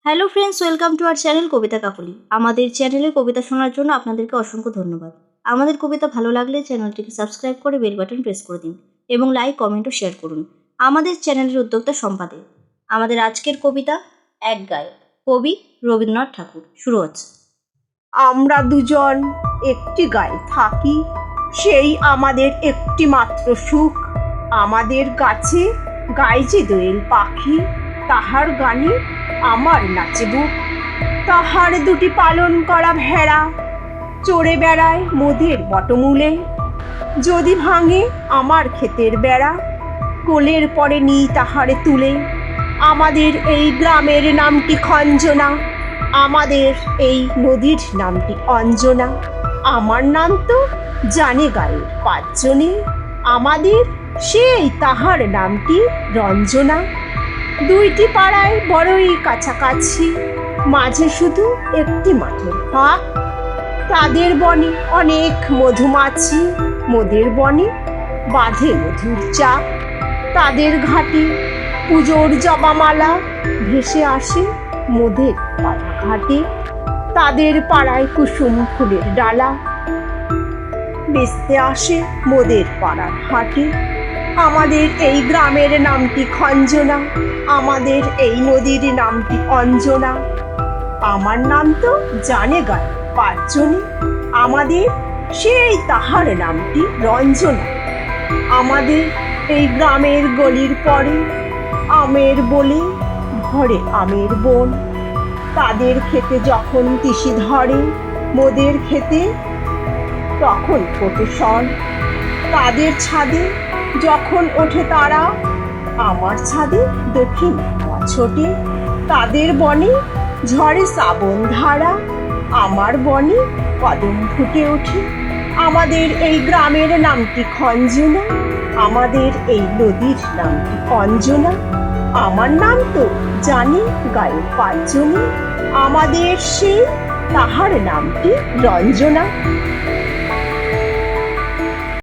Hello friends, welcome to our channel Kabita Kakoli. আমাদের চ্যানেলে কবিতা শোনার জন্য আপনাদেরকে অসংখ্য ধন্যবাদ। আমাদের কবিতা ভালো লাগলে চ্যানেলটিকে সাবস্ক্রাইব করে বেল বাটন প্রেস করে দিন এবং লাইক, কমেন্ট ও শেয়ার করুন। আমাদের চ্যানেলের উদ্যোক্তা সম্পাদক। আমাদের আজকের কবিতা এক গায়ে, কবি রবীন্দ্রনাথ ঠাকুর। শুরু হচ্ছে। আমরা দুজন একটি গায়ে থাকি, সেই আমাদের একটি মাত্র সুখ। আমাদের গাছে গাইছে দোয়েল পাখি, তাহার গানে আমার নাচে বুক। তাহার দুটি পালন করা ভেড়া চড়ে বেড়ায় মোদের বটমূলে। যদি ভাঙে আমার ক্ষেতের বেড়া, কোলের পরে নিই তাহারে তুলে। আমাদের এই গ্রামের নামটি খঞ্জনা, আমাদের এই নদীর নামটি অঞ্জনা। আমার নাম তো জানে গায়ের পাঁচজনে, আমাদের সেই তাহার নামটি রঞ্জনা। দুইটি পাড়ায় বড়ই কাছাকাছি, মাঝে শুধু একটি মাঠের ফাঁক। তাদের বনে অনেক মধুমাছি, মোদের বনে বাঁধে মধুর চাক। তাদের ঘাটে পুজোর জবামালা ভেসে আসে মোদের পাড়া ঘাটে। তাদের পাড়ায় কুসুম ফুলের ডালা বেচতে আসে মোদের পাড়ার হাটে। আমাদের এই গ্রামের নামটি খঞ্জনা, আমাদের এই নদীর নামটি অঞ্জনা। আমার নাম তো জানে গায়ে পাঁচজনে, আমাদের সেই তাহার নামটি রঞ্জনা। আমাদের এই গ্রামের গলির পরে আমের বলে ভরে আমের বন। তাদের খেতে যখন তিসি ধরে, মোদের খেতে তখন ফোটে শন। তাদের ছাদে যখন ওঠে তারা, আমার ছাদে দক্ষিণ হাওয়া ছোটে। তাদের বনে ঝরে শ্রাবণ ধারা, আমার বনে কদম ফুটে ওঠে। আমাদের এই গ্রামের নামটি খঞ্জনা, আমাদের এই নদীর নামটি অঞ্জনা। আমার নাম তো জানে গায়ে পাঁচজনে, আমাদের সেই তাহার নামটি রঞ্জনা।